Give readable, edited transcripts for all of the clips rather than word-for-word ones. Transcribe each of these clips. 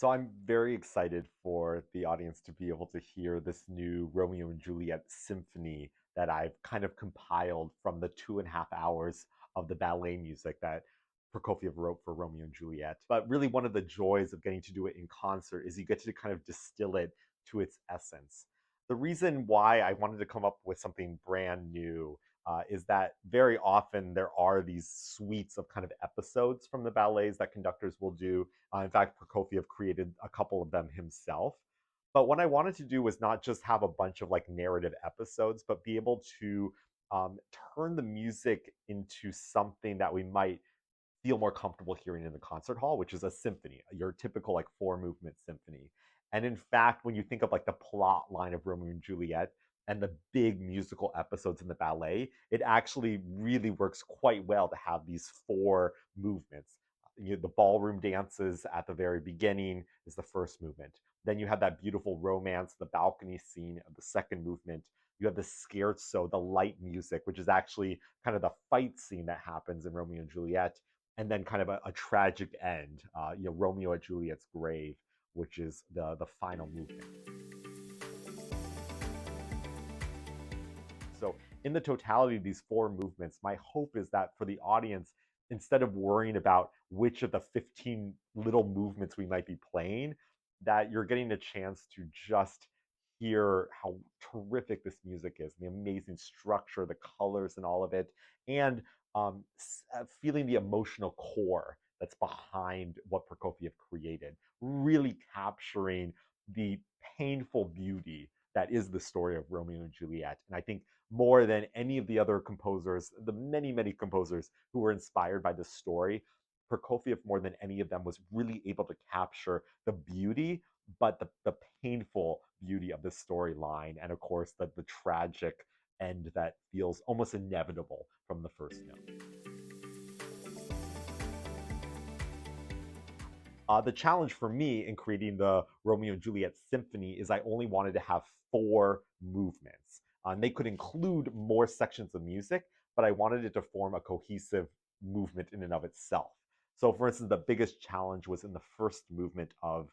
So I'm very excited for the audience to be able to hear this new Romeo and Juliet symphony that I've kind of compiled from the 2.5 hours of the ballet music that Prokofiev wrote for Romeo and Juliet. But really, one of the joys of getting to do it in concert is you get to kind of distill it to its essence. The reason why I wanted to come up with something brand new is that very often there are these suites of kind of episodes from the ballets that conductors will do. In fact, Prokofiev created a couple of them himself. But what I wanted to do was not just have a bunch of like narrative episodes, but be able to um, turn the music into something that we might feel more comfortable hearing in the concert hall, which is a symphony, your typical like four movement symphony. And in fact, when you think of like the plot line of Romeo and Juliet and the big musical episodes in the ballet, it actually really works quite well to have these four movements. The ballroom dances at the very beginning is the first movement. Then you have that beautiful romance, the balcony scene of the second movement. You have the scherzo, the light music, which is actually kind of the fight scene that happens in Romeo and Juliet, and then kind of a tragic end, Romeo at Juliet's grave, which is the final movement. So in the totality of these four movements, my hope is that for the audience, instead of worrying about which of the 15 little movements we might be playing, that you're getting a chance to just hear how terrific this music is, the amazing structure, the colors and all of it, and feeling the emotional core that's behind what Prokofiev created, really capturing the painful beauty that is the story of Romeo and Juliet. And I think more than any of the other composers, the many, many composers who were inspired by this story, Prokofiev, more than any of them, was really able to capture the beauty, but the painful beauty of the storyline, and of course, the tragic end that feels almost inevitable from the first note. The challenge for me in creating the Romeo and Juliet symphony is I only wanted to have four movements. And they could include more sections of music, but I wanted it to form a cohesive movement in and of itself. So, for instance, the biggest challenge was in the first movement of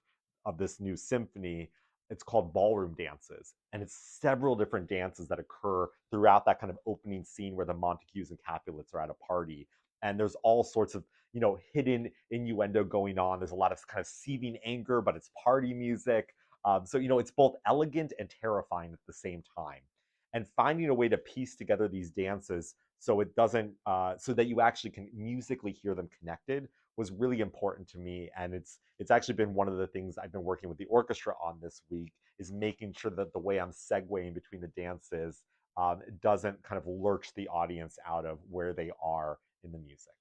this new symphony. It's called ballroom dances, and it's several different dances that occur throughout that kind of opening scene where the Montagues and Capulets are at a party. And there's all sorts of hidden innuendo going on. There's a lot of kind of seething anger, but it's party music. So it's both elegant and terrifying at the same time. And finding a way to piece together these dances so it doesn't, so that you actually can musically hear them connected was really important to me. And it's actually been one of the things I've been working with the orchestra on this week is making sure that the way I'm segueing between the dances doesn't kind of lurch the audience out of where they are in the music.